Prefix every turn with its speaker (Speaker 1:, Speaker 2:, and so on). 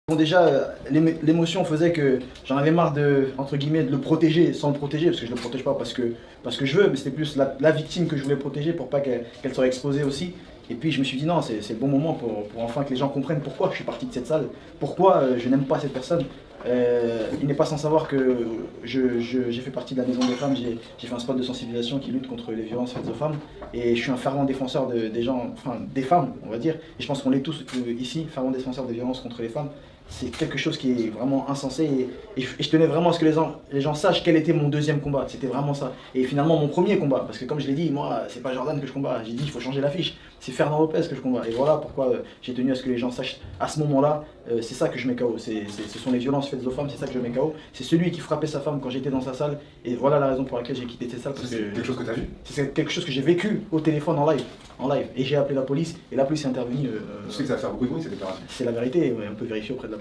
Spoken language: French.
Speaker 1: Bon, déjà, l'émotion faisait que j'en avais marre entre guillemets, de le protéger sans le protéger, parce que je ne le protège pas parce que je veux, mais c'était plus la victime que je voulais protéger pour pas qu'elle soit exposée aussi. Et puis je me suis dit non, c'est le bon moment pour enfin que les gens comprennent pourquoi je suis parti de cette salle, pourquoi je n'aime pas cette personne. Il n'est pas sans savoir que j'ai fait partie de la Maison des Femmes, j'ai fait un spot de sensibilisation qui lutte contre les violences faites aux femmes, et je suis un fervent défenseur des gens, enfin des femmes on va dire, et je pense qu'on l'est tous ici, fervent défenseur des violences contre les femmes. C'est quelque chose qui est vraiment insensé, et je tenais vraiment à ce que les gens sachent quel était mon deuxième combat, c'était vraiment ça. Et finalement mon premier combat, parce que comme je l'ai dit, moi c'est pas Jordan que je combats, j'ai dit il faut changer l'affiche, c'est Fernand Lopez que je combats. Et voilà pourquoi j'ai tenu à ce que les gens sachent à ce moment-là, c'est ça que je mets KO, ce sont les violences faites aux femmes, c'est ça que je mets KO. C'est celui qui frappait sa femme quand j'étais dans sa salle, et voilà la raison pour laquelle j'ai quitté cette salle.
Speaker 2: C'est quelque chose que tu as vu?
Speaker 1: C'est quelque chose que j'ai vécu au téléphone en live. Et j'ai appelé la police, et la police est intervenue.
Speaker 2: Je sais que ça va faire beaucoup de bruit cette déclaration.
Speaker 1: C'est la vérité, ouais, on peut vérifier auprès de la